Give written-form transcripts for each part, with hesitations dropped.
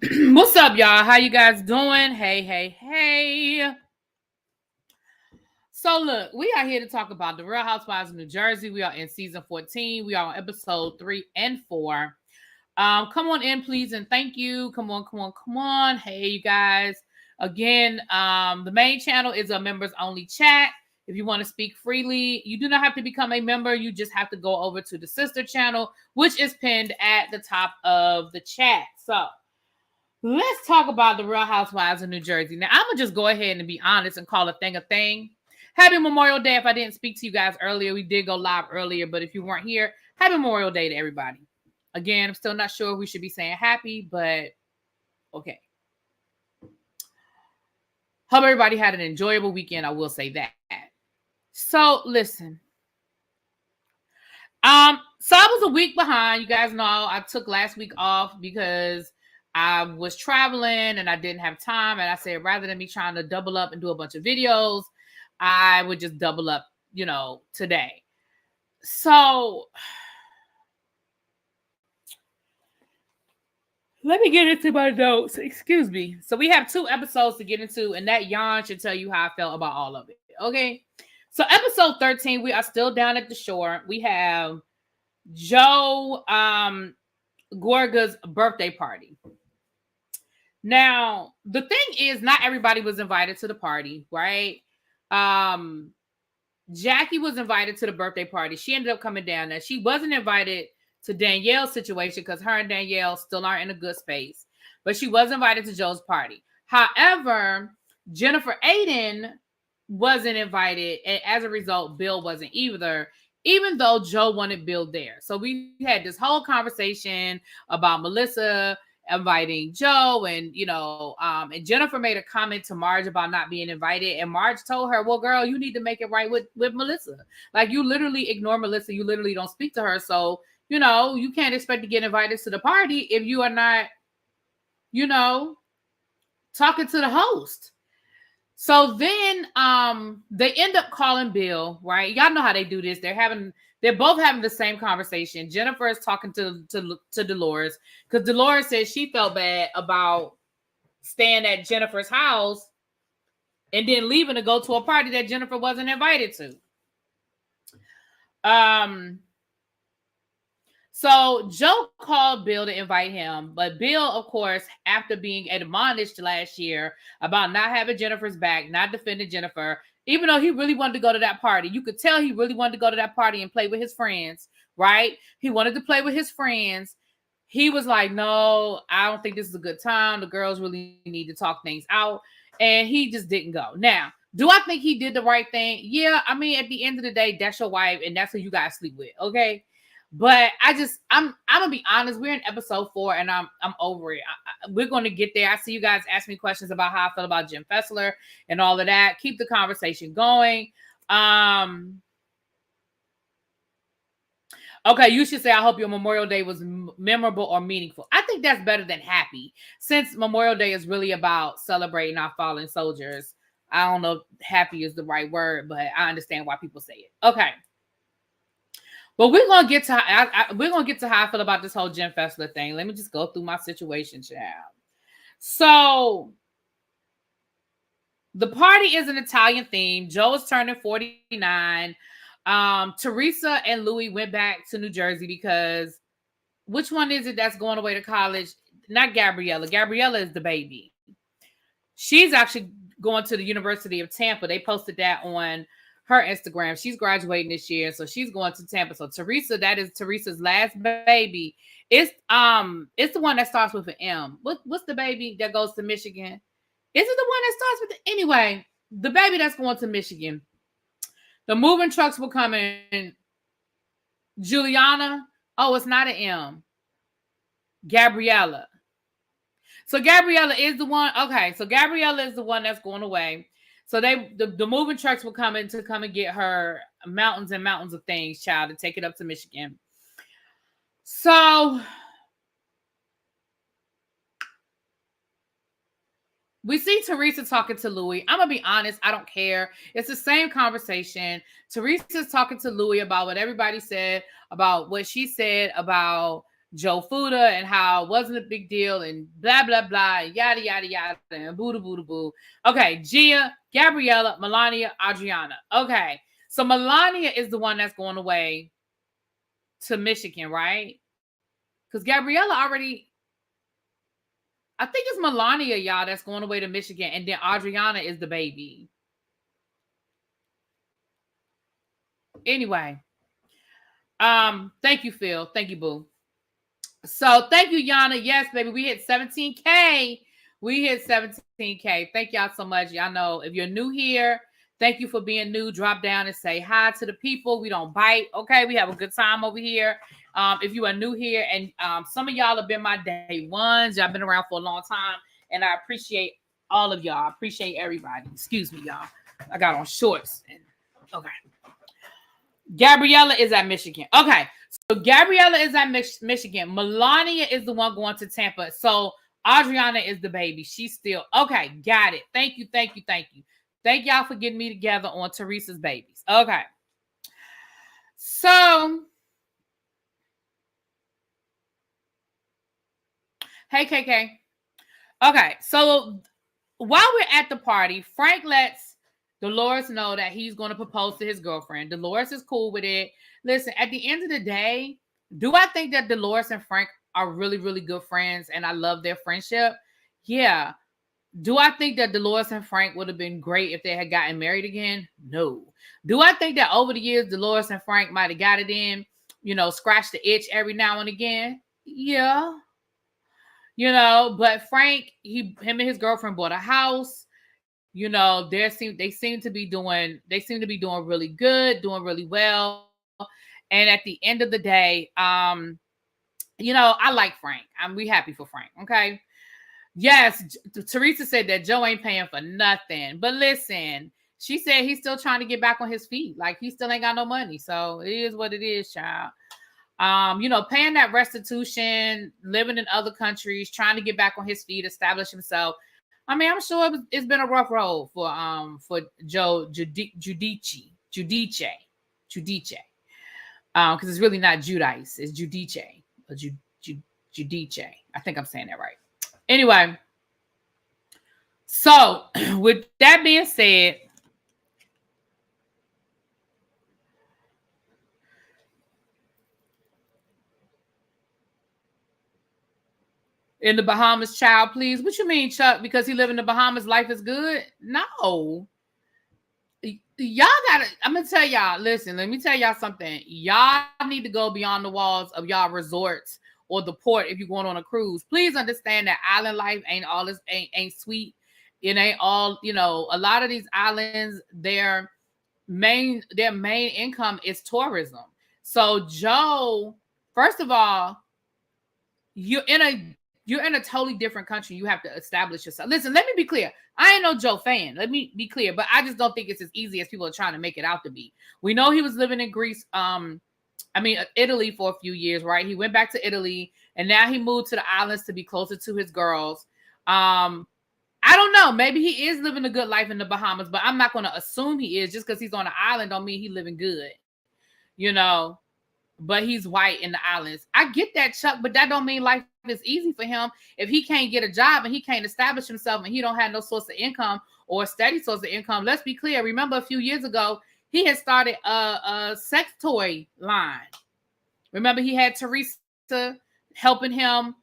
What's up, y'all? How you guys doing? Hey. So look, we are here to talk about the Real Housewives of New Jersey. We are in season 14. We are on episode 3 and 4. Come on in, please, and thank you. Come on. Hey, you guys. Again, the main channel is a members only chat. If you want to speak freely, you do not have to become a member. You just have to go over to the sister channel, which is pinned at the top of the chat. So let's talk about the Real Housewives of New Jersey. Now, I'm going to just go ahead and be honest and call a thing. Happy Memorial Day. If I didn't speak to you guys earlier, we did go live earlier, but if you weren't here, happy Memorial Day to everybody. Again, I'm still not sure we should be saying happy, but okay. Hope everybody had an enjoyable weekend. I will say that. So listen. So I was a week behind. You guys know I took last week off because I was traveling and I didn't have time. And I said, rather than me trying to double up and do a bunch of videos, I would just double up, today. So let me get into my notes. Excuse me. So we have 2 episodes to get into, and that yarn should tell you how I felt about all of it. Okay. So episode 13, we are still down at the shore. We have Joe Gorga's birthday party. Now, the thing is, not everybody was invited to the party, right? Jackie was invited to the birthday party. She ended up coming down there. She wasn't invited to Danielle's situation because her and Danielle still aren't in a good space. But she was invited to Joe's party. However, Jennifer Aiden wasn't invited. And as a result, Bill wasn't either, even though Joe wanted Bill there. So we had this whole conversation about Melissa inviting Joe, and and Jennifer made a comment to Marge about not being invited, and Marge told her, well, girl, you need to make it right with Melissa. Like, you literally ignore Melissa, you literally don't speak to her, so you can't expect to get invited to the party if you are not talking to the host. So then they end up calling Bill, right? Y'all know how they do this. They're both having the same conversation. Jennifer is talking to Dolores because Dolores says she felt bad about staying at Jennifer's house and then leaving to go to a party that Jennifer wasn't invited to. So Joe called Bill to invite him, but Bill, of course, after being admonished last year about not having Jennifer's back, not defending Jennifer, even though he really wanted to go to that party, you could tell he really wanted to go to that party and play with his friends, right? He wanted to play with his friends. He was like, no, I don't think this is a good time. The girls really need to talk things out. And he just didn't go. Now, do I think he did the right thing? Yeah, I mean, at the end of the day, that's your wife and that's who you guys sleep with, okay? But I'm gonna be honest. We're in episode 4, and I'm over it. We're gonna get there. I see you guys ask me questions about how I feel about Jim Fessler and all of that. Keep the conversation going. Okay, you should say, I hope your Memorial Day was memorable or meaningful. I think that's better than happy, since Memorial Day is really about celebrating our fallen soldiers. I don't know if happy is the right word, but I understand why people say it. Okay. But we're gonna get to how I feel about this whole Jim Fessler thing. Let me just go through my situation, child. So the party is an Italian theme. Joe is turning 49. Teresa and Louis went back to New Jersey because which one is it that's going away to college? Not Gabriella. Gabriella is the baby. She's actually going to the University of Tampa. They posted that on her Instagram. She's graduating this year, so she's going to Tampa. So Teresa, that is Teresa's last baby. It's the one that starts with an M. What's the baby that goes to Michigan? Is it the one that starts with anyway? The baby that's going to Michigan. The moving trucks will come in. Juliana. Oh, it's not an M. Gabriella. So Gabriella is the one. Okay, so Gabriella is the one that's going away. So the moving trucks will come in to come and get her mountains and mountains of things, child, to take it up to Michigan. So we see Teresa talking to Louis. I'm going to be honest. I don't care. It's the same conversation. Teresa's talking to Louis about what everybody said, about what she said about Joe Fuda and how it wasn't a big deal and blah, blah, blah, and yada, yada, yada, and boo, boo, boo, boo. Okay, Gia, Gabriella, Melania, Adriana. Okay, so Melania is the one that's going away to Michigan, right? Because Gabriella already, I think it's Melania, y'all, that's going away to Michigan, and then Adriana is the baby. Anyway, thank you, Phil. Thank you, boo. So thank you, Yana. Yes, baby, we hit 17K. We hit 17K. Thank y'all so much. Y'all know if you're new here, thank you for being new. Drop down and say hi to the people. We don't bite. Okay, we have a good time over here. If you are new here, and some of y'all have been my day ones, y'all been around for a long time, and I appreciate all of y'all. I appreciate everybody. Excuse me, y'all. I got on shorts. Okay. Gabriella is at Michigan. Okay. So Gabriella is at Michigan. Melania is the one going to Tampa. So Adriana is the baby. She's still okay. Got it. Thank you. Thank you. Thank you. Thank y'all for getting me together on Teresa's babies. Okay. So, hey, KK. Okay. So while we're at the party, Frank lets Dolores know that he's going to propose to his girlfriend. Dolores is cool with it. Listen, at the end of the day, do I think that Dolores and Frank are really, really good friends and I love their friendship? Yeah. Do I think that Dolores and Frank would have been great if they had gotten married again? No. Do I think that over the years, Dolores and Frank might have got it in, scratch the itch every now and again? Yeah. But Frank, him and his girlfriend bought a house. They seem to be doing really good, doing really well. And at the end of the day, I like Frank. We happy for Frank. Okay. Yes, Teresa said that Joe ain't paying for nothing. But listen, she said he's still trying to get back on his feet. Like he still ain't got no money. So it is what it is, child. Paying that restitution, living in other countries, trying to get back on his feet, establish himself. I mean, I'm sure it's been a rough road for Joe Giudice. Because it's really not Judice, it's Giudice or Giudice. I think I'm saying that right. Anyway, so with that being said, in the Bahamas, child, please. What you mean, Chuck? Because he live in the Bahamas, life is good? No. Y'all gotta, I'm gonna tell y'all, listen, let me tell y'all something. Y'all need to go beyond the walls of y'all resorts or the port if you're going on a cruise. Please understand that island life ain't all this, ain't sweet. It ain't all, a lot of these islands, their main income is tourism. So Joe, first of all, you're in a totally different country. You have to establish yourself. Listen, let me be clear. I ain't no Joe fan. Let me be clear, but I just don't think it's as easy as people are trying to make it out to be. We know he was living in Greece, Italy for a few years, right? He went back to Italy and now he moved to the islands to be closer to his girls. I don't know. Maybe he is living a good life in the Bahamas, but I'm not going to assume he is. Just because he's on an island don't mean he's living good, but he's white in the islands. I get that, Chuck, but that don't mean life is easy for him. If he can't get a job and he can't establish himself and he don't have no source of income or a steady source of income, let's be clear. Remember a few years ago, he had started a sex toy line. Remember he had Teresa helping him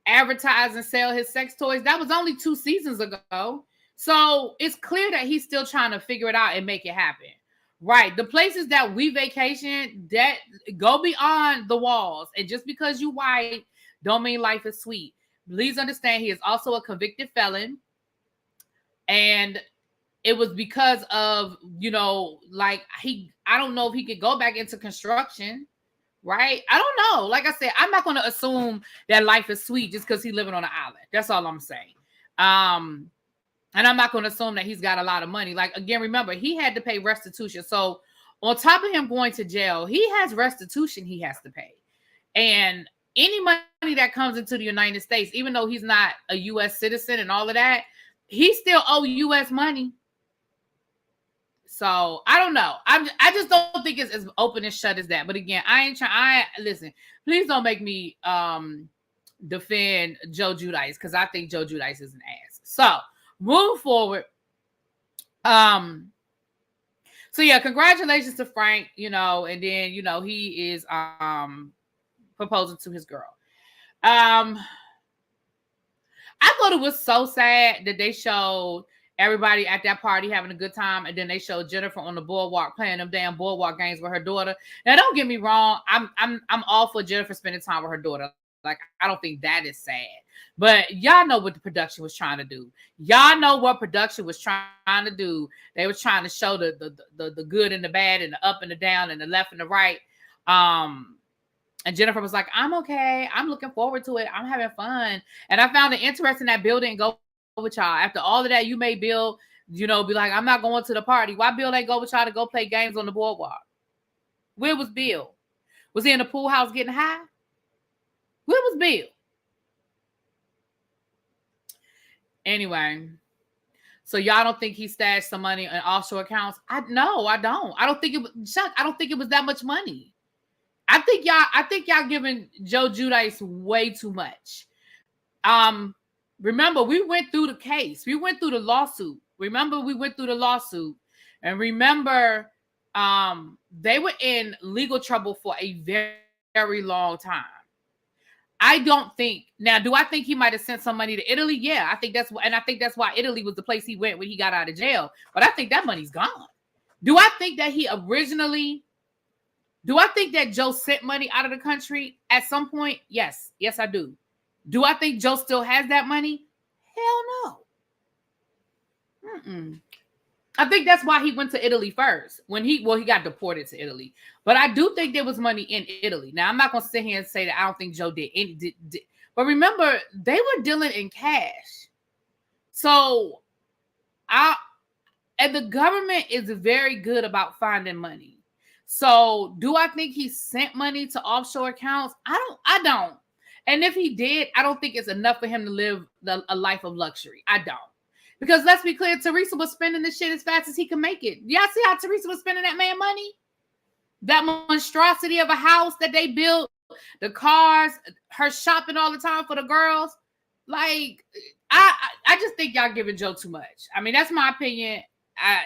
advertise and sell his sex toys. That was only 2 seasons ago. So it's clear that he's still trying to figure it out and make it happen. Right. The places that we vacation, that go beyond the walls. And just because you white don't mean life is sweet. Please understand he is also a convicted felon. And it was because of, I don't know if he could go back into construction. Right? I don't know. Like I said, I'm not going to assume that life is sweet just because he's living on an island. That's all I'm saying. And I'm not going to assume that he's got a lot of money. Like, again, remember, he had to pay restitution. So on top of him going to jail, he has restitution he has to pay. And any money that comes into the United States, even though he's not a U.S. citizen and all of that, he still owes U.S. money. So I don't know. I just don't think it's as open and shut as that. But again, listen, please don't make me defend Joe Giudice, because I think Joe Giudice is an ass. So moving forward. So yeah, congratulations to Frank, and then he is proposing to his girl. I thought it was so sad that they showed everybody at that party having a good time, and then they showed Jennifer on the boardwalk playing them damn boardwalk games with her daughter. Now, don't get me wrong, I'm all for Jennifer spending time with her daughter. Like, I don't think that is sad. But y'all know what the production was trying to do. Y'all know what production was trying to do. They were trying to show the good and the bad and the up and the down and the left and the right. And Jennifer was like, I'm okay. I'm looking forward to it. I'm having fun. And I found it interesting that Bill didn't go with y'all. After all of that, you made Bill, be like, I'm not going to the party. Why Bill ain't go with y'all to go play games on the boardwalk? Where was Bill? Was he in the pool house getting high? Where was Bill? Anyway, so y'all don't think he stashed some money in offshore accounts? No, I don't. I don't think it was, Chuck, I don't think it was that much money. I think y'all giving Joe Giudice way too much. Remember, we went through the case. We went through the lawsuit. And remember, they were in legal trouble for a very, very long time. I don't think now. Do I think he might have sent some money to Italy? Yeah, I think that's why Italy was the place he went when he got out of jail. But I think that money's gone. Do I think that Joe sent money out of the country at some point? Yes, I do. Do I think Joe still has that money? Hell no. I think that's why he went to Italy first. He got deported to Italy. But I do think there was money in Italy. Now, I'm not going to sit here and say that I don't think Joe did. But remember, they were dealing in cash. So, and the government is very good about finding money. So, do I think he sent money to offshore accounts? I don't. And if he did, I don't think it's enough for him to live a life of luxury. I don't. Because let's be clear, Teresa was spending this shit as fast as he could make it. Y'all see how Teresa was spending that man money? That monstrosity of a house that they built, the cars, her shopping all the time for the girls. Like, I just think y'all giving Joe too much. I mean, that's my opinion. I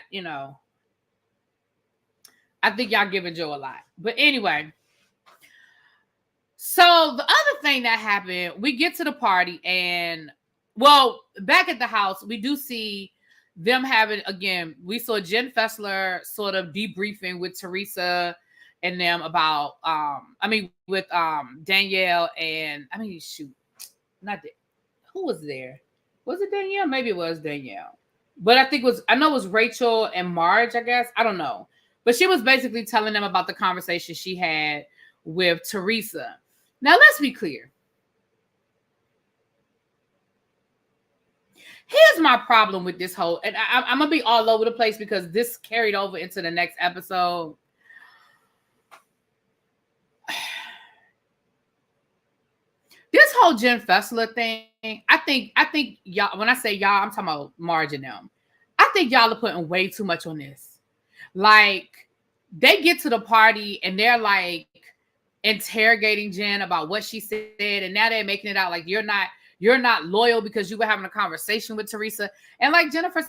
think y'all giving Joe a lot. But anyway, so the other thing that happened, we get to the party and, well, back at the house, we do see them having, again, we saw Jen Fessler sort of debriefing with Teresa and them about, with Danielle and, who was there? Was it Danielle? Maybe it was Danielle. But I know it was Rachel and Marge, I guess. I don't know. But she was basically telling them about the conversation she had with Teresa. Now, let's be clear. Here's my problem with this whole, and I'm going to be all over the place because this carried over into the next episode. This whole Jen Fessler thing, I think y'all, when I say y'all, I'm talking about Marge and them. I think y'all are putting way too much on this. Like, they get to the party and they're like interrogating Jen about what she said, and now they're making it out like you're not loyal because you were having a conversation with Teresa. And like Jennifer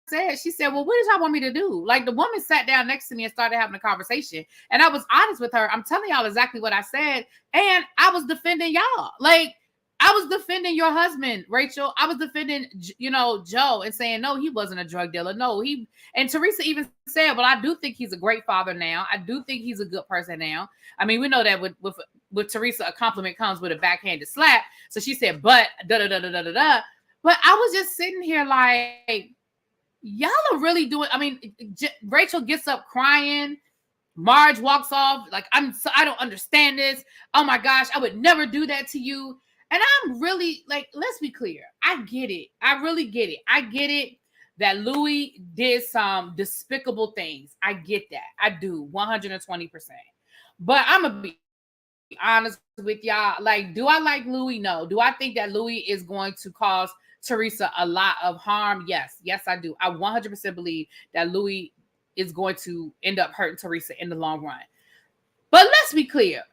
said, she said, well, what did y'all want me to do? Like, the woman sat down next to me and started having a conversation. And I was honest with her. I'm telling y'all exactly what I said. And I was defending y'all. Like, I was defending your husband, Rachel. I was defending, Joe, and saying, no, he wasn't a drug dealer. No, and Teresa even said, well, I do think he's a great father now. I do think he's a good person now. I mean, we know that with Teresa, a compliment comes with a backhanded slap. So she said, but da-da-da-da-da-da-da. But I was just sitting here like, y'all are really doing, Rachel gets up crying. Marge walks off like, I don't understand this. Oh my gosh, I would never do that to you. And I'm really like, let's be clear. I get it. I really get it. I get it that Louis did some despicable things. I get that. I do 120%. But I'm going to be honest with y'all. Like, do I like Louis? No. Do I think that Louis is going to cause Teresa a lot of harm? Yes. Yes, I do. I 100% believe that Louis is going to end up hurting Teresa in the long run. But let's be clear.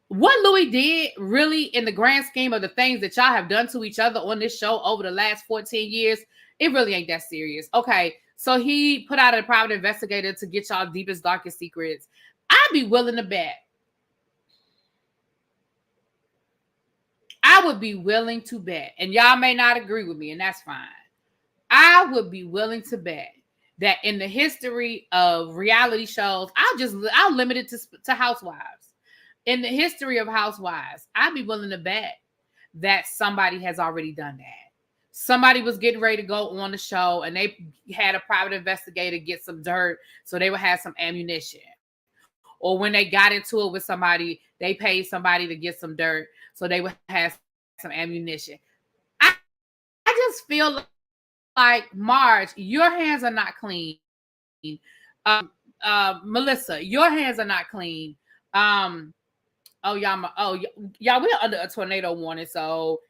What Louis did really in the grand scheme of the things that y'all have done to each other on this show over the last 14 years, it really ain't that serious. Okay, so he put out a private investigator to get y'all deepest, darkest secrets. I'd be willing to bet. I would be willing to bet, and y'all may not agree with me, and that's fine. I would be willing to bet that in the history of reality shows, I'll limit it to Housewives. In the history of Housewives, I'd be willing to bet that somebody has already done that. Somebody was getting ready to go on the show and they had a private investigator get some dirt so they would have some ammunition. Or when they got into it with somebody, they paid somebody to get some dirt so they would have some ammunition. I just feel like, Marge, your hands are not clean. Melissa, your hands are not clean. Y'all, we're under a tornado warning, so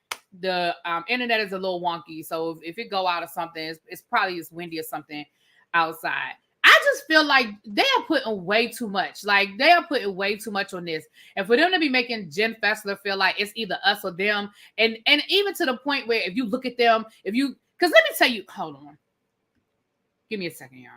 the internet is a little wonky. So if it go out or something, it's probably windy or something outside. I just feel like they are putting way too much. Like, they are putting way too much on this. And for them to be making Jen Fessler feel like it's either us or them, and even to the point where if you look at them, because let me tell you, hold on. Give me a second, y'all.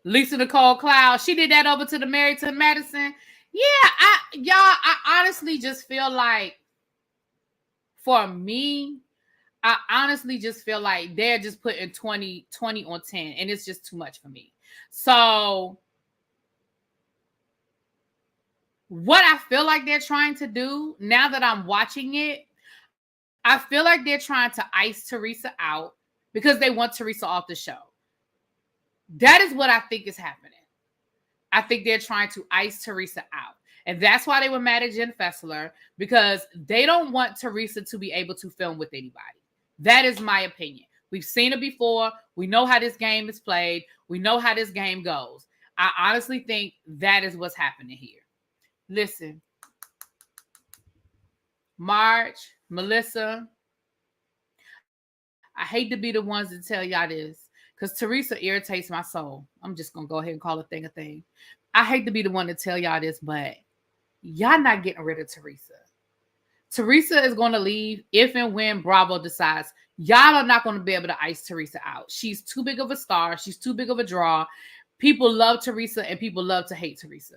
Lisa Nicole Cloud, she did that over to the Married to Madison. Yeah, I honestly just feel like, for me, I honestly just feel like they're just putting 20 on 10, and it's just too much for me. So what I feel like they're trying to do, now that I'm watching it, I feel like they're trying to ice Teresa out because they want Teresa off the show. That is what I think is happening. I think they're trying to ice Teresa out. And that's why they were mad at Jen Fessler, because they don't want Teresa to be able to film with anybody. That is my opinion. We've seen it before. We know how this game is played. We know how this game goes. I honestly think that is what's happening here. Listen, Marge, Melissa, I hate to be the ones to tell y'all this, because Teresa irritates my soul. I'm just going to go ahead and call a thing a thing. I hate to be the one to tell y'all this, but y'all not getting rid of Teresa. Teresa is going to leave if and when Bravo decides. Y'all are not going to be able to ice Teresa out. She's too big of a star. She's too big of a draw. People love Teresa and people love to hate Teresa.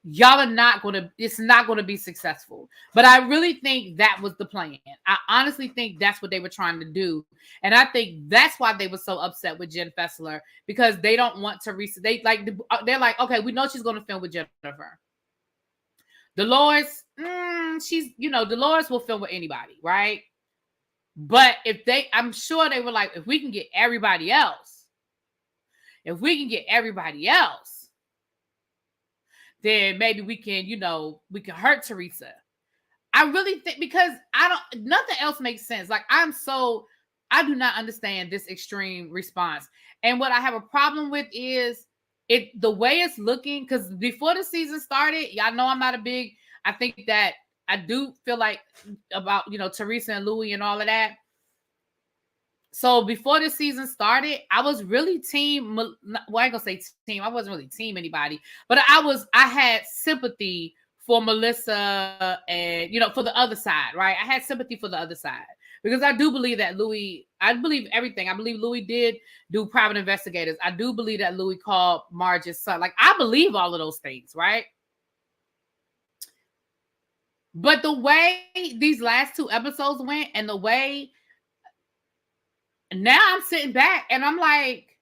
Y'all are not going to, it's not going to be successful. But I really think that was the plan. I honestly think that's what they were trying to do. And I think that's why they were so upset with Jen Fessler, because they don't want Teresa. They're like, okay, we know she's going to film with Jennifer. Dolores, Dolores will film with anybody, right? But I'm sure they were like, if we can get everybody else, then maybe we can hurt Teresa. I really think, because nothing else makes sense. Like, I do not understand this extreme response. And what I have a problem with is the way it's looking, because before the season started, y'all know I'm not I think that I do feel like about, Teresa and Louis and all of that. So before the season started, I was really team. Well, I ain't gonna say team. I wasn't really team anybody, but I had sympathy for Melissa and, for the other side, right? I had sympathy for the other side because I do believe that I believe everything. I believe Louis did do private investigators. I do believe that Louis called Marge's son. Like, I believe all of those things, right? But the way these last 2 episodes went, and the way now I'm sitting back and I'm like,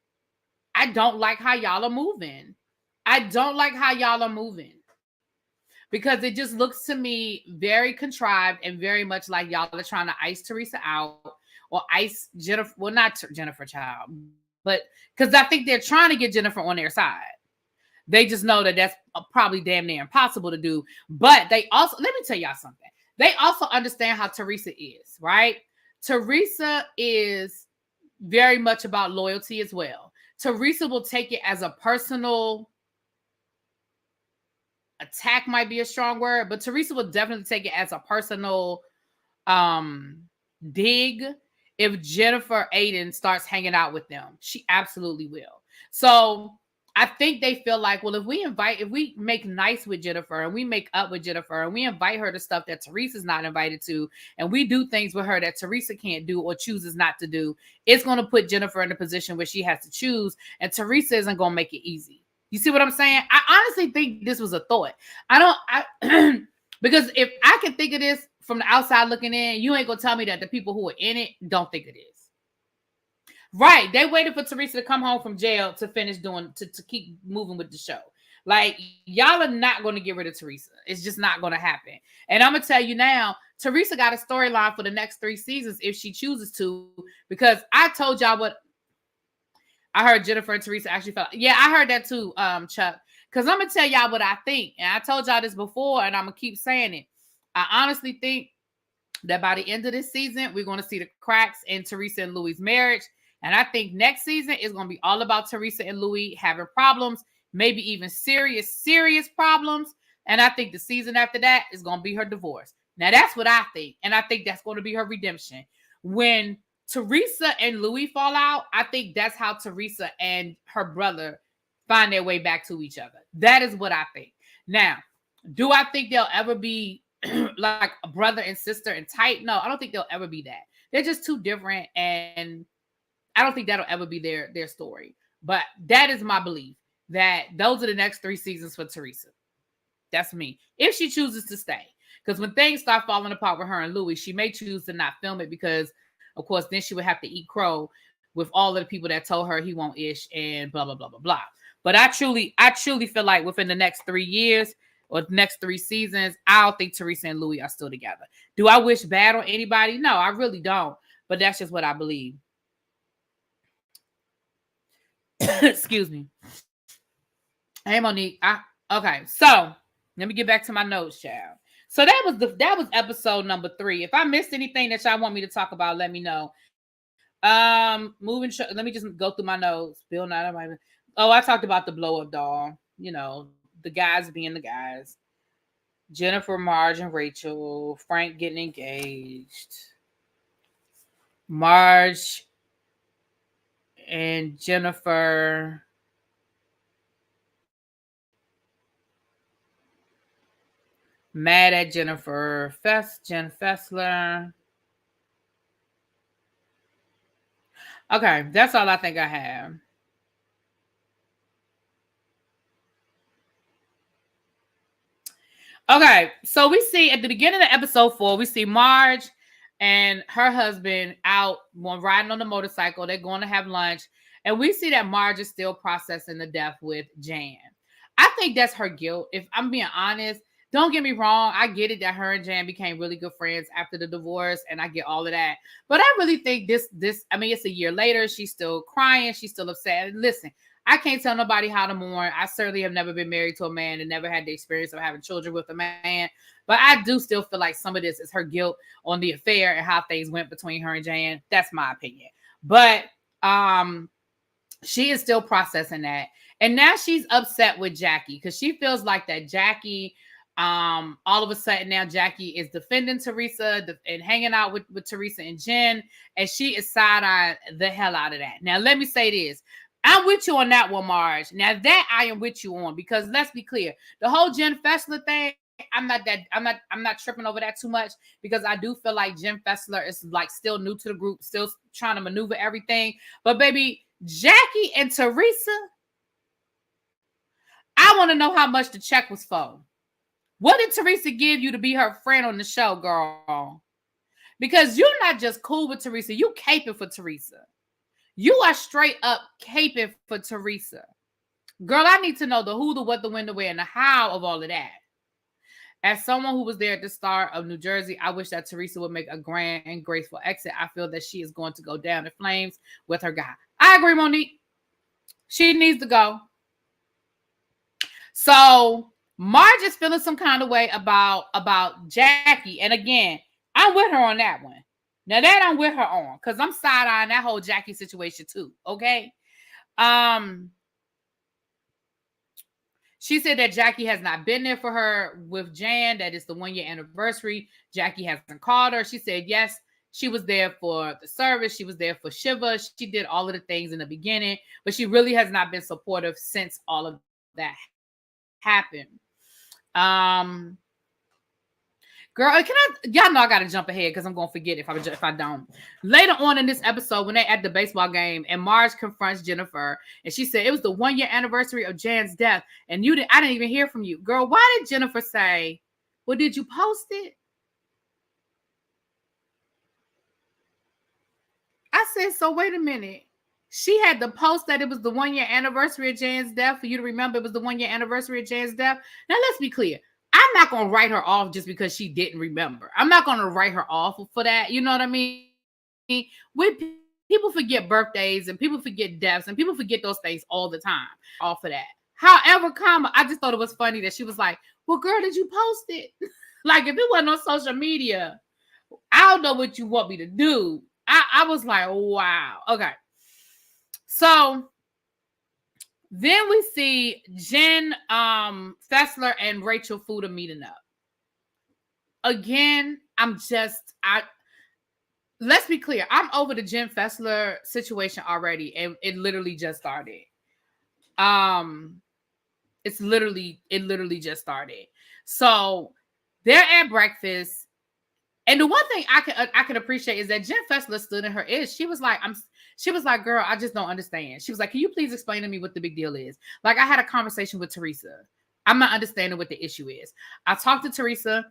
I don't like how y'all are moving. Because it just looks to me very contrived and very much like y'all are trying to ice Teresa out or ice Jennifer. Well, not Jennifer Child, but because I think they're trying to get Jennifer on their side. They just know that that's probably damn near impossible to do. But they also, let me tell y'all something. They also understand how Teresa is, right? Teresa is very much about loyalty as well. Teresa will take it as a personal attack, might be a strong word, but Teresa will definitely take it as a personal dig if Jennifer Aiden starts hanging out with them. She absolutely will. So I think they feel like, well, if we make nice with Jennifer and we make up with Jennifer and we invite her to stuff that Teresa's not invited to, and we do things with her that Teresa can't do or chooses not to do, it's going to put Jennifer in a position where she has to choose, and Teresa isn't going to make it easy. You see what I'm saying? I honestly think this was a thought. Because if I can think of this from the outside looking in, you ain't going to tell me that the people who are in it don't think it is. Right. They waited for Teresa to come home from jail to finish to keep moving with the show. Like, y'all are not going to get rid of Teresa. It's just not going to happen. And I'm going to tell you now, Teresa got a storyline for the next 3 seasons if she chooses to, because I told y'all what I heard Jennifer and Teresa actually felt. Yeah, I heard that too, Chuck. Because I'm going to tell y'all what I think. And I told y'all this before, and I'm going to keep saying it. I honestly think that by the end of this season, we're going to see the cracks in Teresa and Louis' marriage. And I think next season is going to be all about Teresa and Louis having problems, maybe even serious problems. And I think the season after that is going to be her divorce. Now, that's what I think. And I think that's going to be her redemption. When Teresa and Louis fall out, I think that's how Teresa and her brother find their way back to each other. That is what I think. Now, do I think they'll ever be like a brother and sister and tight? No, I don't think they'll ever be that. They're just too different, and I don't think that'll ever be their story. But that is my belief, that those are the next 3 seasons for Teresa. That's me. If she chooses to stay. Because when things start falling apart with her and Louis, she may choose to not film it because, of course, then she would have to eat crow with all of the people that told her he won't ish and blah, blah, blah, blah, blah. But I truly feel like within the next 3 years or the next 3 seasons, I don't think Teresa and Louis are still together. Do I wish bad on anybody? No, I really don't. But that's just what I believe. Excuse me. Hey, Monique. Okay, so let me get back to my notes, child. So that was episode number 3. If I missed anything that y'all want me to talk about, let me know. Let me just go through my notes. Bill Nye. Oh, I talked about the blow up doll. You know, the guys being the guys. Jennifer, Marge, and Rachel. Frank getting engaged. Marge and Jennifer mad at Jennifer. Jen Fessler. Okay, that's all I think I have. Okay, so we see at the beginning of episode 4, we see Marge and her husband out riding on the motorcycle. They're going to have lunch. And we see that Marge is still processing the death with Jan. I think that's her guilt. If I'm being honest, don't get me wrong. I get it that her and Jan became really good friends after the divorce, and I get all of that. But I really think this, it's a year later. She's still crying. She's still upset. Listen, I can't tell nobody how to mourn. I certainly have never been married to a man and never had the experience of having children with a man. But I do still feel like some of this is her guilt on the affair and how things went between her and Jan. That's my opinion. But she is still processing that. And now she's upset with Jackie because she feels like that Jackie, all of a sudden now Jackie is defending Teresa and hanging out with Teresa and Jen. And she is side-eyeing the hell out of that. Now, let me say this. I'm with you on that one, Marge. Now that I am with you on, because let's be clear, the whole Jen Fessler thing, I'm not tripping over that too much, because I do feel like Jen Fessler is like still new to the group, still trying to maneuver everything. But baby, Jackie and Teresa, I want to know how much the check was for. What did Teresa give you to be her friend on the show, girl? Because you're not just cool with Teresa, you caping for Teresa. You are straight up caping for Teresa. Girl, I need to know the who, the what, the when, the where, and the how of all of that. As someone who was there at the start of New Jersey, I wish that Teresa would make a grand and graceful exit. I feel that she is going to go down in flames with her guy. I agree, Monique. She needs to go. So Marge is feeling some kind of way about Jackie. And again, I'm with her on that one. Now that I'm with her on, because I'm side-eyeing that whole Jackie situation too. Okay. She said that Jackie has not been there for her with Jan, that it's the 1-year anniversary. Jackie hasn't called her. She said, yes, she was there for the service. She was there for Shiva. She did all of the things in the beginning, but she really has not been supportive since all of that happened. Girl, y'all know I gotta jump ahead because I'm gonna forget if I don't. Later on in this episode, when they're at the baseball game and Marge confronts Jennifer, and she said it was the 1-year anniversary of Jan's death, and I didn't even hear from you. Girl, why did Jennifer say, well, did you post it? I said, so wait a minute. She had to post that it was the 1-year anniversary of Jan's death for you to remember it was the 1-year anniversary of Jan's death. Now let's be clear. I'm not going to write her off just because she didn't remember. I'm not going to write her off for that. You know what I mean? People forget birthdays and people forget deaths and people forget those things all the time. Off of that. However, I just thought it was funny that she was like, well, girl, did you post it? Like, if it wasn't on social media, I don't know what you want me to do. I was like, wow. Okay. So then we see Jen Fessler and Rachel Fuda meeting up. Again, let's be clear. I'm over the Jen Fessler situation already, and it literally just started. It literally just started. So they're at breakfast. And the one thing I can appreciate is that Jen Fessler stood in her edge. She was like, girl, I just don't understand. She was like, can you please explain to me what the big deal is? Like, I had a conversation with Teresa. I'm not understanding what the issue is. I talked to Teresa.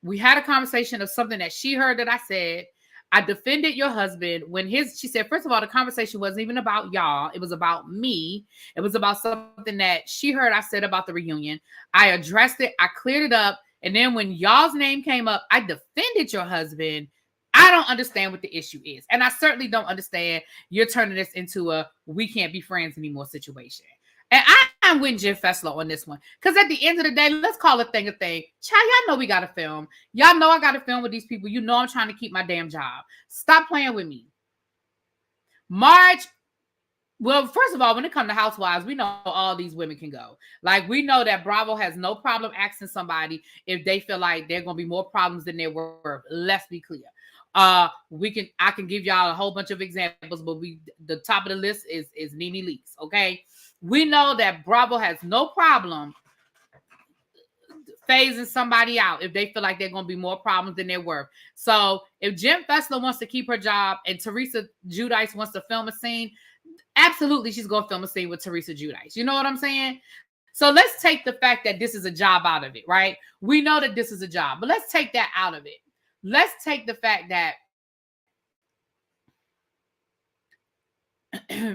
We had a conversation of something that she heard that I said. I defended your husband when she said, first of all, the conversation wasn't even about y'all. It was about me. It was about something that she heard I said about the reunion. I addressed it. I cleared it up. And then when y'all's name came up, I defended your husband. I don't understand what the issue is. And I certainly don't understand you're turning this into a we can't be friends anymore situation. And I'm with Jen Fessler on this one. Because at the end of the day, let's call a thing a thing. Child, y'all know we got to film. Y'all know I got to film with these people. You know I'm trying to keep my damn job. Stop playing with me. Marge. Well, first of all, when it comes to Housewives, we know all these women can go. Like, we know that Bravo has no problem asking somebody if they feel like they're going to be more problems than they're worth. Let's be clear. I can give y'all a whole bunch of examples, but the top of the list is Nene Leakes. Okay. We know that Bravo has no problem phasing somebody out if they feel like they're going to be more problems than they're worth. So if Jen Fessler wants to keep her job and Teresa Giudice wants to film a scene, absolutely she's going to film a scene with Teresa Giudice. You know what I'm saying? So let's take the fact that this is a job out of it, right? We know that this is a job, but let's take that out of it. Let's take the fact that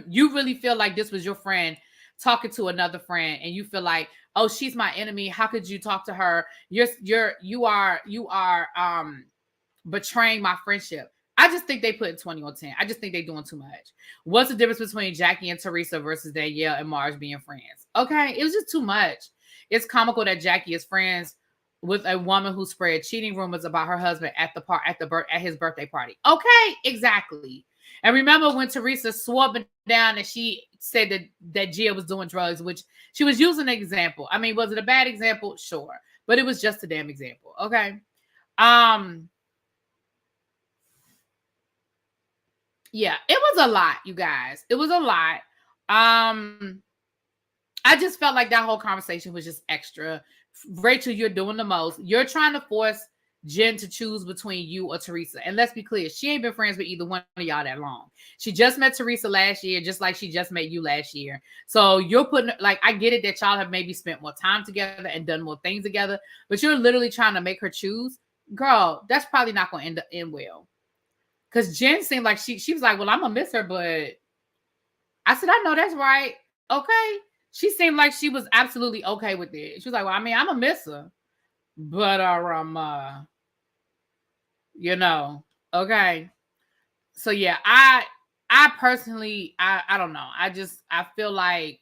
you really feel like this was your friend talking to another friend and you feel like, oh, she's my enemy. How could you talk to her? You are betraying my friendship. I just think they put 20 on 10. I just think they're doing too much. What's the difference between Jackie and Teresa versus Danielle and Marge being friends? Okay, it was just too much. It's comical that Jackie is friends with a woman who spread cheating rumors about her husband at his birthday party. Okay, exactly. And remember when Teresa swore down and she said that Gia was doing drugs, which she was using an example. I mean, was it a bad example? Sure. But it was just a damn example. Okay. Yeah, it was a lot, you guys. It was a lot. I just felt like that whole conversation was just extra. Rachel, you're doing the most. You're trying to force Jen to choose between you or Teresa. And let's be clear, she ain't been friends with either one of y'all that long. She just met Teresa last year, just like she just met you last year. So you're putting, like, I get it that y'all have maybe spent more time together and done more things together, but you're literally trying to make her choose. Girl, that's probably not going to end well. Because Jen seemed like she was like, well, I'm going to miss her, but I said, I know that's right. Okay. She seemed like she was absolutely okay with it. She was like, well, I mean, I'm going to miss her, but you know, okay. So yeah, I personally, I don't know. I feel like,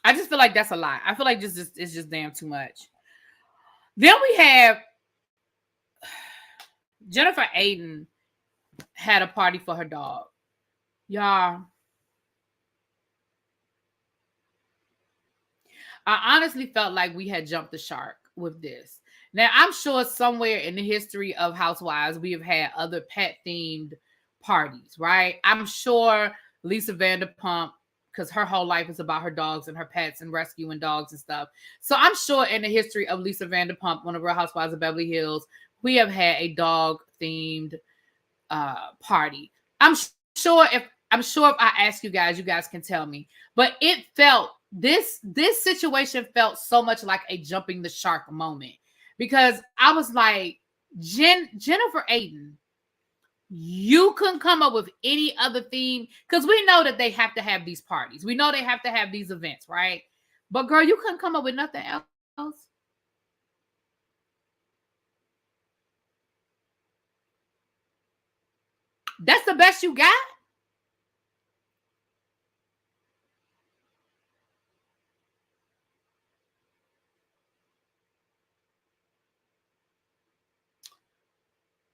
I just feel like that's a lot. I feel like it's just damn too much. Then we have Jennifer Aiden had a party for her dog. Y'all, I honestly felt like we had jumped the shark with this. Now, I'm sure somewhere in the history of Housewives, we have had other pet themed parties, right? I'm sure Lisa Vanderpump, because her whole life is about her dogs and her pets and rescuing dogs and stuff. So I'm sure in the history of Lisa Vanderpump, one of Real Housewives of Beverly Hills, we have had a dog themed party. I'm sure if I ask you guys can tell me. But it felt this situation felt so much like a jumping the shark moment, because I was like, Jennifer Aiden, you couldn't come up with any other theme, because we know that they have to have these parties. We know they have to have these events, right? But girl, you couldn't come up with nothing else. That's the best you got?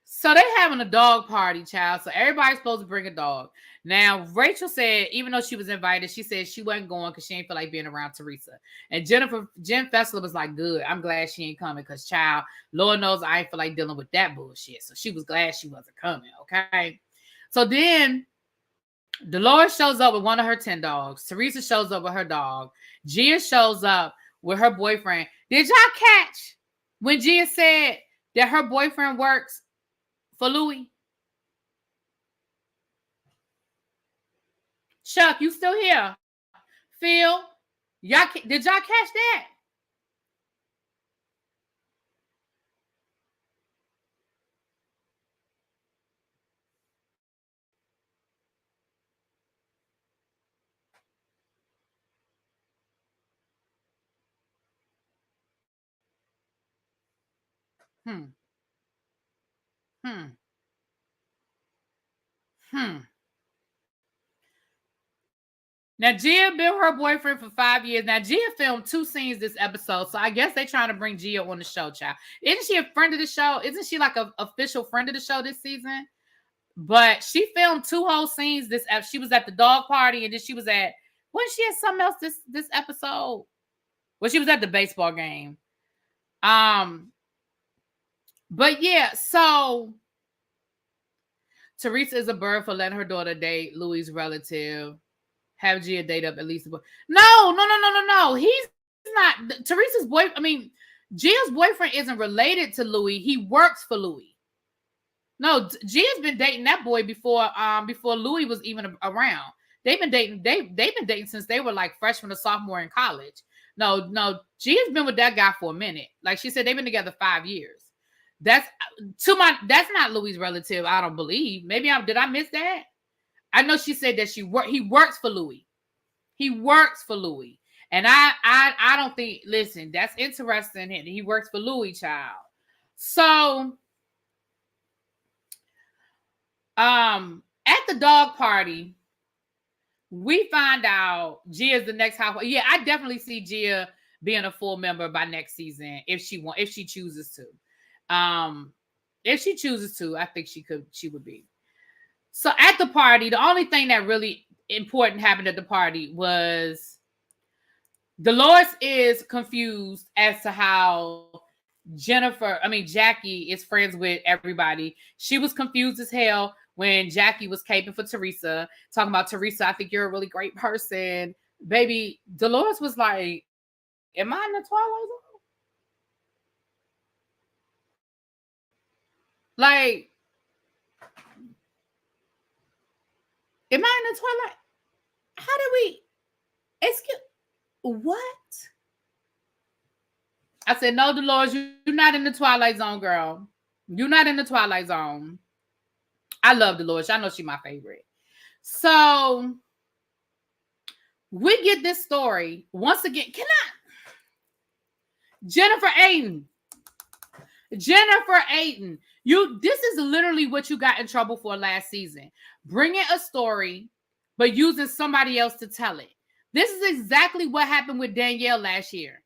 So they having a dog party, child. So everybody's supposed to bring a dog. Now, Rachel said, even though she was invited, she said she wasn't going because she ain't feel like being around Teresa. And Jen Fessler was like, good. I'm glad she ain't coming because, child, Lord knows I ain't feel like dealing with that bullshit. So she was glad she wasn't coming, okay? So then Dolores shows up with one of her 10 dogs. Teresa shows up with her dog. Gia shows up with her boyfriend. Did y'all catch when Gia said that her boyfriend works for Louis? Chuck, you still here? Phil, did y'all catch that? Hmm. Now, Gia been her boyfriend for 5 years. Now, Gia filmed 2 scenes this episode, so I guess they're trying to bring Gia on the show, child. Isn't she a friend of the show? Isn't she like an official friend of the show this season? But she filmed 2 whole scenes this episode. She was at the dog party, and then she was at, wasn't she at something else this episode? Well, she was at the baseball game. But yeah, so Teresa is a bird for letting her daughter date Louis' relative. Have Gia date up at least. No. He's not Teresa's boyfriend. I mean, Gia's boyfriend isn't related to Louis. He works for Louis. No, Gia's been dating that boy before Louis was even around. They've been dating. They've been dating since they were like freshman or sophomore in college. No, Gia's been with that guy for a minute. Like she said, they've been together 5 years. That's not Louis' relative. I don't believe. Did I miss that? I know she said that he works for Louis. He works for Louis. And I don't think, listen, that's interesting. He works for Louis, child. So at the dog party, we find out Gia's the next housewife. Yeah, I definitely see Gia being a full member by next season if she chooses to. If she chooses to, I think she would be. So at the party, the only thing that really important happened at the party was Dolores is confused as to how Jackie is friends with everybody. She was confused as hell when Jackie was caping for Teresa, talking about, Teresa, I think you're a really great person. Baby, Dolores was like, am I in the Twilight Zone? Like, am I in the Twilight? How did we? Excuse, what? I said, no, Dolores, you're not in the Twilight Zone, girl. You're not in the Twilight Zone. I love Dolores. I know she's my favorite. So we get this story once again. Jennifer Aiden. This is literally what you got in trouble for last season. Bringing a story, but using somebody else to tell it. This is exactly what happened with Danielle last year.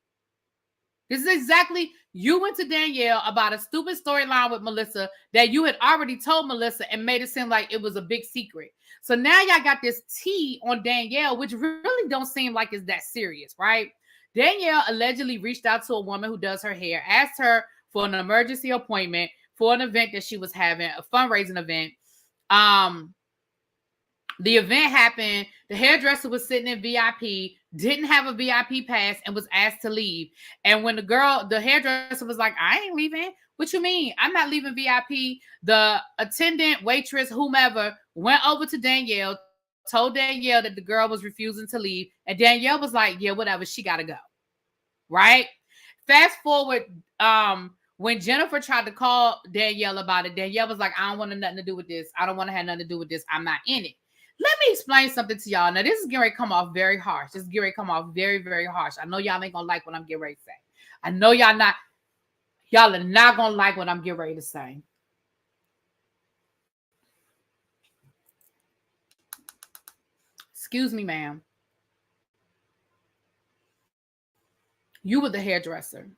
This is exactly, you went to Danielle about a stupid storyline with Melissa that you had already told Melissa and made it seem like it was a big secret. So now y'all got this tea on Danielle, which really don't seem like it's that serious, right? Danielle allegedly reached out to a woman who does her hair, asked her for an emergency appointment for an event that she was having, a fundraising event. The event happened. The hairdresser was sitting in VIP, didn't have a VIP pass, and was asked to leave. And when the hairdresser was like, I ain't leaving. What you mean? I'm not leaving VIP. The attendant, waitress, whomever, went over to Danielle, told Danielle that the girl was refusing to leave. And Danielle was like, yeah, whatever. She got to go. Right? Fast forward, when Jennifer tried to call Danielle about it, Danielle was like, I don't want nothing to do with this. I don't want to have nothing to do with this. I'm not in it. Let me explain something to y'all. Now, this is getting ready to come off very harsh. This is getting ready to come off very, very harsh. I know y'all ain't going to like what I'm getting ready to say. I know y'all are not going to like what I'm getting ready to say. Excuse me, ma'am. You were the hairdresser.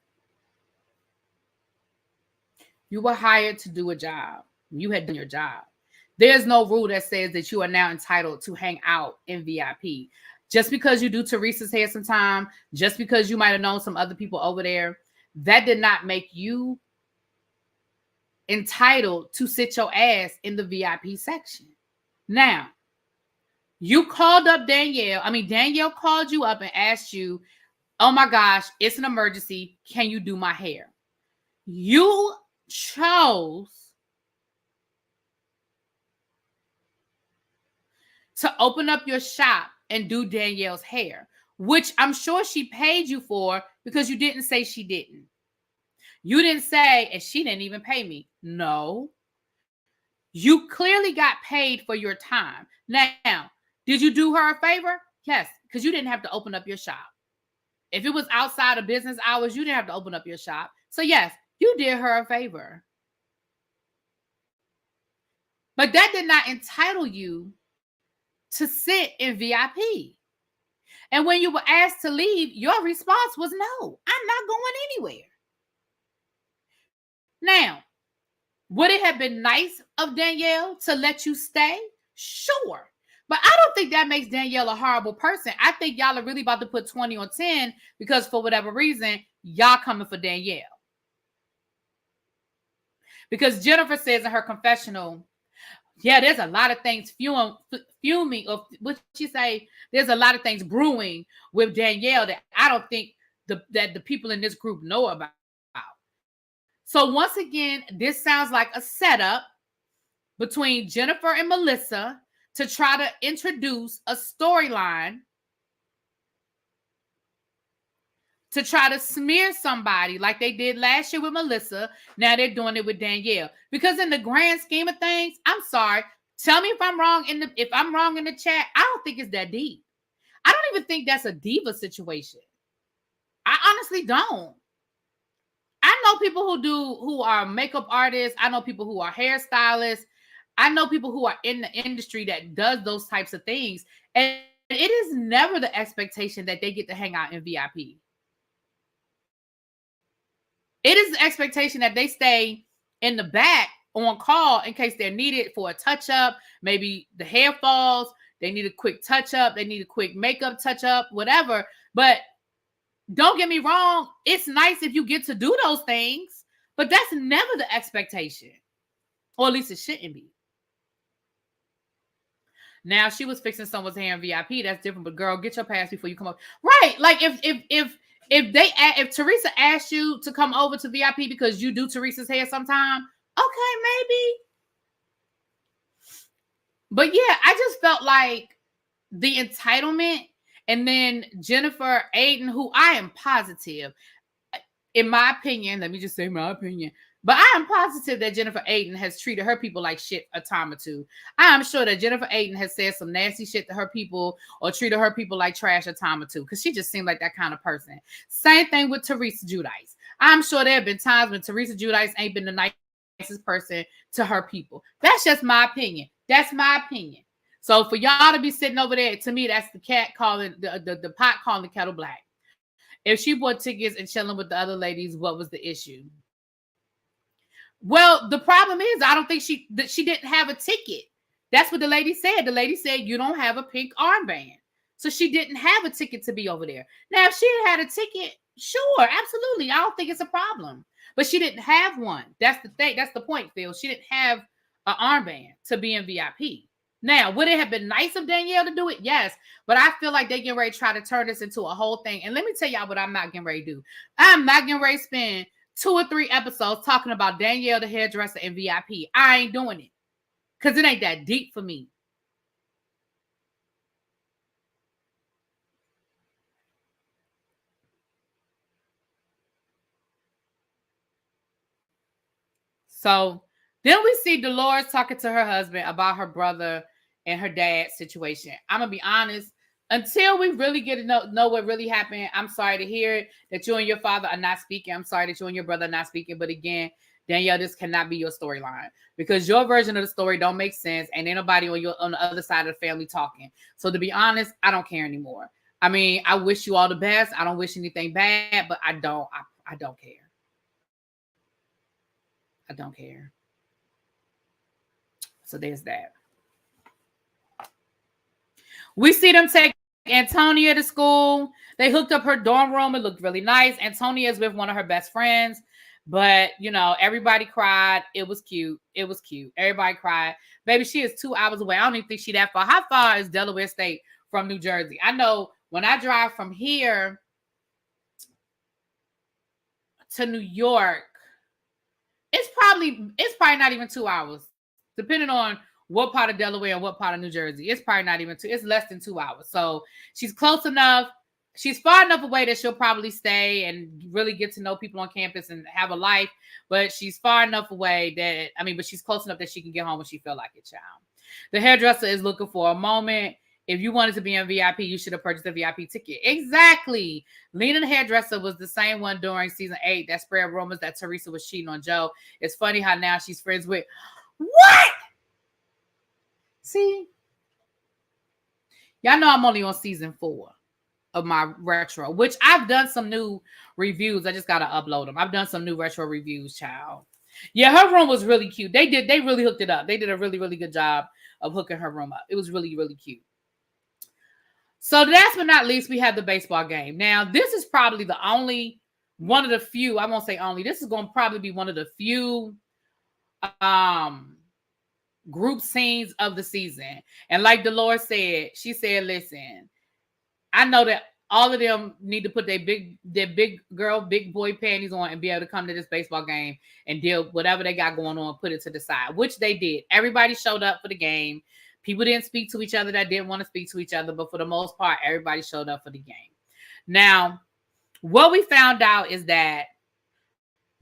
You were hired to do a job. You had done your job. There's no rule that says that you are now entitled to hang out in VIP. Just because you do Teresa's hair sometime, just because you might have known some other people over there, that did not make you entitled to sit your ass in the VIP section. Now, you called up Danielle. Danielle called you up and asked you, oh my gosh, it's an emergency. Can you do my hair? You chose to open up your shop and do Danielle's hair, which I'm sure she paid you for, because you didn't say she didn't. You didn't say, and she didn't even pay me. No. You clearly got paid for your time. Now, did you do her a favor? Yes, because you didn't have to open up your shop. If it was outside of business hours, you didn't have to open up your shop. So yes, you did her a favor. But that did not entitle you to sit in VIP. And when you were asked to leave, your response was no, I'm not going anywhere. Now, would it have been nice of Danielle to let you stay? Sure. But I don't think that makes Danielle a horrible person. I think y'all are really about to put 20 on 10 because for whatever reason, y'all coming for Danielle. Because Jennifer says in her confessional, yeah, there's a lot of things fuming, or what she say? There's a lot of things brewing with Danielle that I don't think that the people in this group know about. So once again, this sounds like a setup between Jennifer and Melissa to try to introduce a storyline to try to smear somebody like they did last year with Melissa. Now they're doing it with Danielle. Because in the grand scheme of things, I'm sorry. Tell me if I'm wrong in the chat. I don't think it's that deep. I don't even think that's a diva situation. I honestly don't. I know people who are makeup artists. I know people who are hairstylists. I know people who are in the industry that does those types of things. And it is never the expectation that they get to hang out in VIP. It is the expectation that they stay in the back on call in case they're needed for a touch-up. Maybe the hair falls. They need a quick touch-up. They need a quick makeup touch-up, whatever. But don't get me wrong. It's nice if you get to do those things. But that's never the expectation. Or at least it shouldn't be. Now, she was fixing someone's hair in VIP. That's different. But girl, get your pass before you come up. Right. Like if Teresa asked you to come over to VIP because you do Teresa's hair sometime, okay, maybe. But yeah, I just felt like the entitlement, and then Jennifer Aiden, who I am positive, in my opinion, let me just say my opinion, but I am positive that Jennifer Aiden has treated her people like shit a time or two. I am sure that Jennifer Aiden has said some nasty shit to her people or treated her people like trash a time or two, because she just seemed like that kind of person. Same thing with Teresa Giudice. I'm sure there have been times when Teresa Giudice ain't been the nicest person to her people. That's just my opinion. That's my opinion. So for y'all to be sitting over there, to me, that's the cat calling the pot calling the kettle black. If she bought tickets and chilling with the other ladies, what was the issue? Well, the problem is, I don't think she didn't have a ticket. That's what the lady said. The lady said, you don't have a pink armband. So she didn't have a ticket to be over there. Now, if she had a ticket, sure, absolutely. I don't think it's a problem. But she didn't have one. That's the thing. That's the point, Phil. She didn't have an armband to be in VIP. Now, would it have been nice of Danielle to do it? Yes. But I feel like they're getting ready to try to turn this into a whole thing. And let me tell y'all what I'm not getting ready to do. I'm not getting ready to spend 2 or 3 episodes talking about Danielle the hairdresser and VIP. I ain't doing it. Because it ain't that deep for me. So then we see Dolores talking to her husband about her brother and her dad's situation. I'm going to be honest. Until we really get to know what really happened, I'm sorry to hear that you and your father are not speaking. I'm sorry that you and your brother are not speaking. But again, Danielle, this cannot be your storyline because your version of the story don't make sense. And ain't nobody on the other side of the family talking. So to be honest, I don't care anymore. I mean, I wish you all the best. I don't wish anything bad, but I don't care. I don't care. So there's that. We see them take Antonia to school. They hooked up her dorm room. It looked really nice. Antonia is with one of her best friends. But, you know, everybody cried. It was cute. It was cute. Everybody cried. Baby, she is 2 hours away. I don't even think she's that far. How far is Delaware State from New Jersey? I know when I drive from here to New York, it's probably not even 2 hours, depending on what part of Delaware and what part of New Jersey. It's probably not even 2. It's less than 2 hours. So she's close enough. She's far enough away that she'll probably stay and really get to know people on campus and have a life. But she's far enough away but she's close enough that she can get home when she feel like it, child. The hairdresser is looking for a moment. If you wanted to be in VIP, you should have purchased a VIP ticket. Exactly. Lena the hairdresser was the same one during season 8 that spread rumors that Teresa was cheating on Joe. It's funny how now she's friends with... What? See? Y'all know I'm only on season 4 of my retro, which I've done some new reviews. I just got to upload them. I've done some new retro reviews, child. Yeah, her room was really cute. They really hooked it up. They did a really, really good job of hooking her room up. It was really, really cute. So last but not least, we have the baseball game. Now, this is probably one of the few, I won't say only, this is going to probably be one of the few group scenes of the season. And like Dolores said, she said, listen, I know that all of them need to put their big boy panties on and be able to come to this baseball game and deal whatever they got going on, put it to the side, which they did. Everybody showed up for the game. People didn't speak to each other that didn't want to speak to each other, but for the most part, everybody showed up for the game. Now, what we found out is that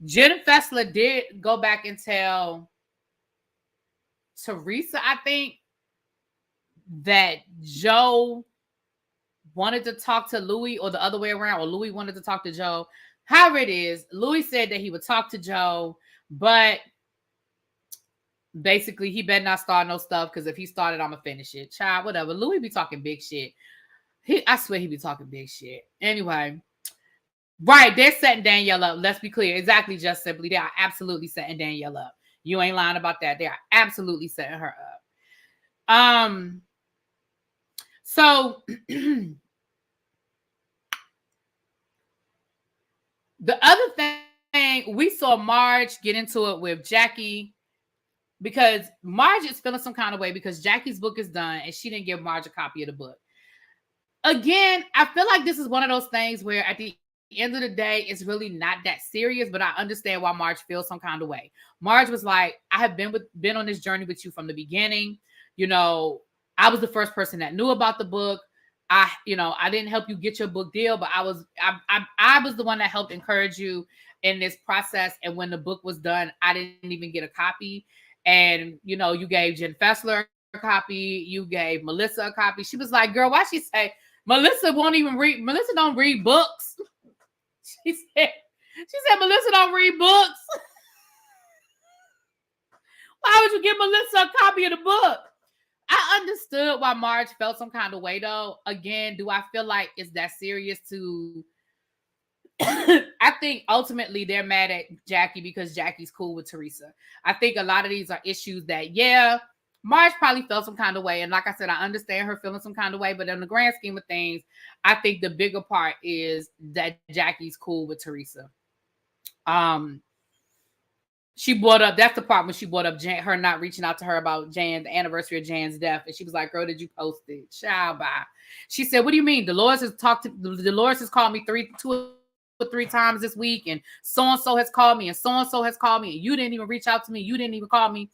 Jen Fessler did go back and tell Teresa, I think, that Joe wanted to talk to Louis or the other way around, or Louis wanted to talk to Joe. However it is, Louis said that he would talk to Joe, but basically he better not start no stuff because if he started, I'm going to finish it. Child, whatever. Louis be talking big shit. I swear he be talking big shit. Anyway, right, they're setting Danielle up. Let's be clear. Exactly, just simply. They are absolutely setting Danielle up. You ain't lying about that. They are absolutely setting her up. So the other thing, we saw Marge get into it with Jackie because Marge is feeling some kind of way because Jackie's book is done and she didn't give Marge a copy of the book. Again, I feel like this is one of those things where at the end of the day, it's really not that serious, but I understand why Marge feels some kind of way. Marge was like, I have been on this journey with you from the beginning. You know, I was the first person that knew about the book. I didn't help you get your book deal, but I was the one that helped encourage you in this process. And when the book was done, I didn't even get a copy. And, you know, you gave Jen Fessler a copy. You gave Melissa a copy. She was like, girl, why she say Melissa don't read books? She said, Melissa don't read books. Why would you give Melissa a copy of the book? I understood why Marge felt some kind of way though. Again, do I feel like it's that serious to I think ultimately they're mad at Jackie because Jackie's cool with Teresa. I think a lot of these are issues that, yeah, Marge probably felt some kind of way. And like I said, I understand her feeling some kind of way, but in the grand scheme of things, I think the bigger part is that Jackie's cool with Teresa. She brought up, that's the part when she brought up her not reaching out to her about the anniversary of Jan's death. And she was like, girl, did you post it? Child, bye. She said, what do you mean? Dolores has called me two or three times this week, and so-and-so has called me, and so-and-so has called me, and you didn't even reach out to me. You didn't even call me.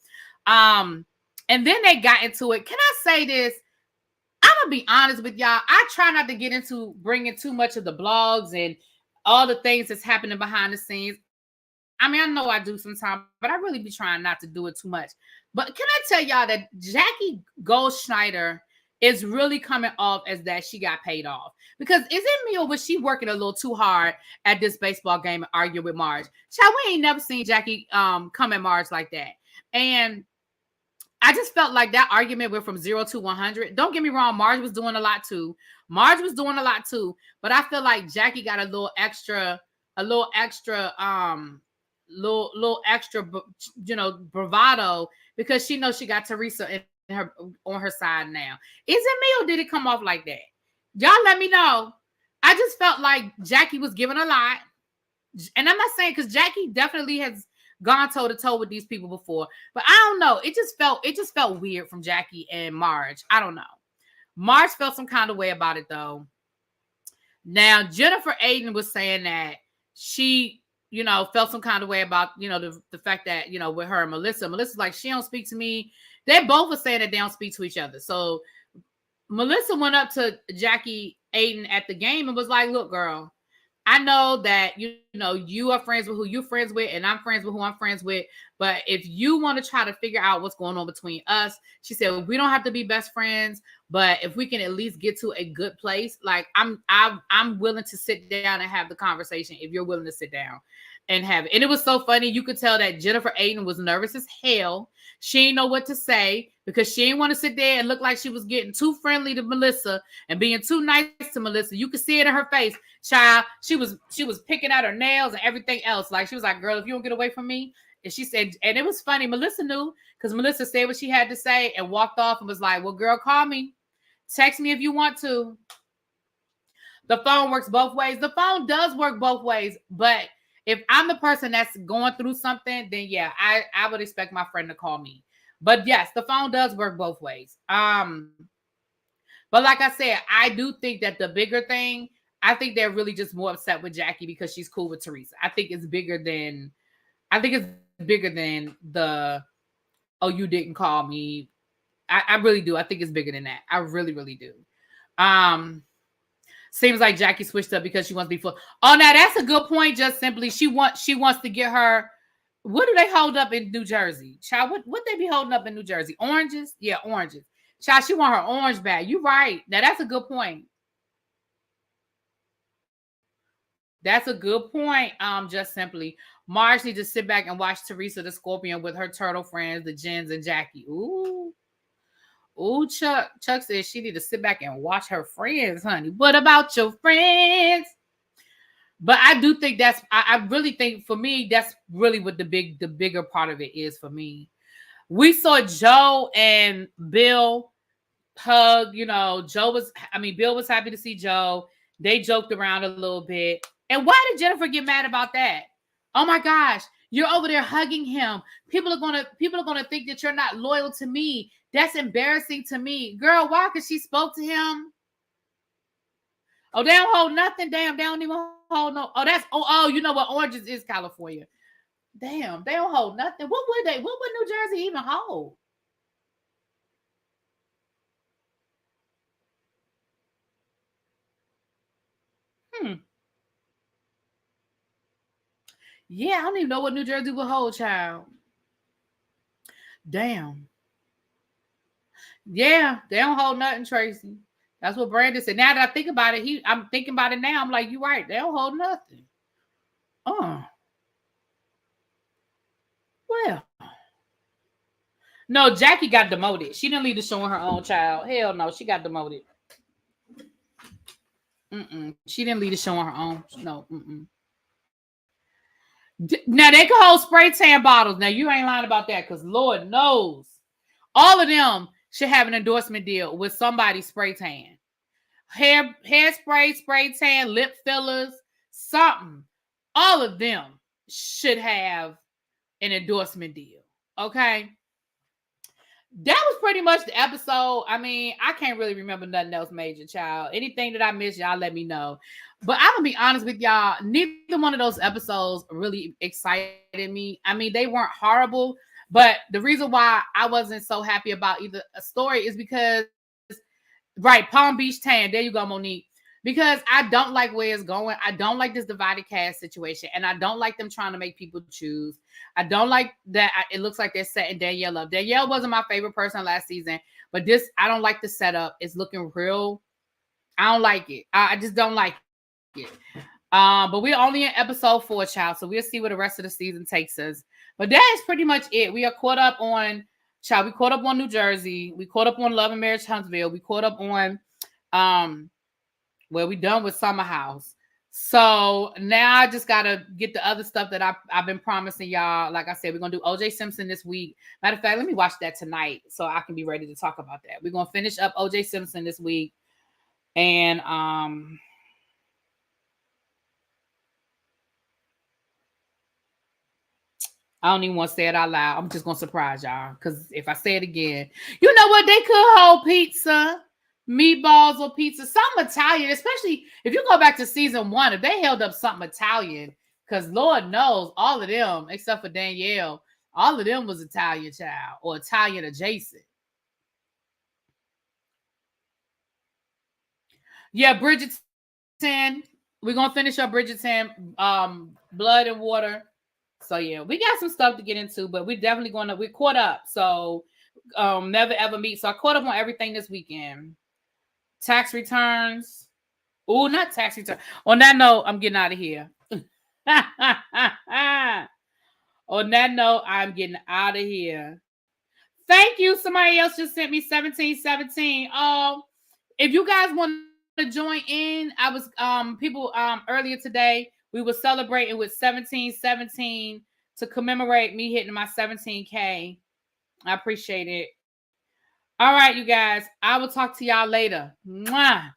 And then they got into it. Can I say this? I'm going to be honest with y'all. I try not to get into bringing too much of the blogs and all the things that's happening behind the scenes. I mean, I know I do sometimes, but I really be trying not to do it too much. But can I tell y'all that Jackie Goldschneider is really coming off as that she got paid off? Because is it me or was she working a little too hard at this baseball game and arguing with Marge? Child, we ain't never seen Jackie come at Marge like that. And I just felt like that argument went from 0 to 100. Don't get me wrong, Marge was doing a lot too. But I feel like Jackie got a little extra, bravado because she knows she got Teresa on her side now. Is it me or did it come off like that? Y'all let me know. I just felt like Jackie was giving a lot. And I'm not saying because Jackie definitely has gone toe to toe with these people before, but I don't know. It just felt weird from Jackie and Marge. I don't know. Marge felt some kind of way about it though. Now Jennifer Aiden was saying that she, felt some kind of way about, the fact that, with her and Melissa's like, she don't speak to me. They both were saying that they don't speak to each other. So Melissa went up to Jackie Aiden at the game and was like, look, girl, I know that, you are friends with who you're friends with, and I'm friends with who I'm friends with. But if you want to try to figure out what's going on between us, she said, we don't have to be best friends, but if we can at least get to a good place, like I'm willing to sit down and have the conversation if you're willing to sit down and have it. And it was so funny. You could tell that Jennifer Aiden was nervous as hell. She didn't know what to say because she didn't want to sit there and look like she was getting too friendly to Melissa and being too nice to Melissa. You could see it in her face. Child, she was picking out her nails and everything else. Like she was like, girl, if you don't get away from me. And she said, and it was funny. Melissa knew because Melissa said what she had to say and walked off and was like, well, girl, call me. Text me if you want to. The phone works both ways. The phone does work both ways. But if I'm the person that's going through something, then yeah, I would expect my friend to call me. But yes, the phone does work both ways. But like I said, I do think that the bigger thing, I think they're really just more upset with Jackie because she's cool with Teresa. I think it's bigger than the, oh, you didn't call me. I really do. I think it's bigger than that. I really, really do. Seems like Jackie switched up because she wants to be full. Oh, now that's a good point. Just simply, she wants to get her. What do they hold up in New Jersey? Child, what they be holding up in New Jersey? Oranges? Yeah, oranges. Child, she want her orange back. You right. Now that's a good point. That's a good point. Just simply, Marge needs to sit back and watch Teresa the Scorpion with her turtle friends, the Jens and Jackie. Ooh. Chuck says she need to sit back and watch her friends, honey. What about your friends? But I do think I really think for me, that's really what the bigger part of it is for me. We saw Joe and Bill hug, Bill was happy to see Joe. They joked around a little bit. And why did Jennifer get mad about that? Oh my gosh, you're over there hugging him. People are gonna think that you're not loyal to me. That's embarrassing to me. Girl, why? Because she spoke to him. Oh, they don't hold nothing. Damn, they don't even hold no. Oh, you know what? Oranges is California. Damn, they don't hold nothing. What would New Jersey even hold? Yeah, I don't even know what New Jersey would hold, child. Damn. Yeah, they don't hold nothing, Tracy. That's what Brandon said. Now that I think about it, I'm thinking about it now. I'm like, you're right. They don't hold nothing. Well, No, Jackie got demoted. She didn't leave the show on her own, child. Hell no, she got demoted. She didn't leave the show on her own. No. Now they can hold spray tan bottles. Now you ain't lying about that, because Lord knows all of them should have an endorsement deal with somebody spray tan. Hairspray, spray tan, lip fillers, something. All of them should have an endorsement deal. Okay. That was pretty much the episode. I mean, I can't really remember nothing else major, child. Anything that I missed, y'all let me know. But I'm gonna be honest with y'all, neither one of those episodes really excited me. I mean, they weren't horrible, but the reason why I wasn't so happy about either a story is because, right, Palm Beach tan. There you go, Monique. Because I don't like where it's going. I don't like this divided cast situation. And I don't like them trying to make people choose. I don't like that. It looks like they're setting Danielle up. Danielle wasn't my favorite person last season. But this, I don't like the setup. It's looking real. I don't like it. I just don't like it. But we're only in episode 4, child. So we'll see where the rest of the season takes us. But that is pretty much it. We are caught up on, child. We caught up on New Jersey. We caught up on Love and Marriage Huntsville. We caught up on, well, we done with Summer House. So now I just gotta get the other stuff that I've been promising y'all. Like I said, we're gonna do OJ Simpson this week. Matter of fact, let me watch that tonight so I can be ready to talk about that. We're gonna finish up OJ Simpson this week. And I don't even want to say it out loud. I'm just gonna surprise y'all. Because if I say it again, you know what? They could hold pizza. Meatballs or pizza, something Italian, especially if you go back to season 1, if they held up something Italian, because Lord knows all of them, except for Danielle, all of them was Italian, child, or Italian adjacent. Yeah, Bridgerton. We're gonna finish up Bridgerton, Blood and Water. So yeah, we got some stuff to get into, but we're definitely we're caught up. So never ever meet. So I caught up on everything this weekend. Tax returns. Oh, not tax return. On that note, I'm getting out of here. On that note, I'm getting out of here. Thank you. Somebody else just sent me 1717. Oh, if you guys want to join in, I was people earlier today, we were celebrating with 1717 to commemorate me hitting my 17K. I appreciate it. All right, you guys. I will talk to y'all later. Mwah.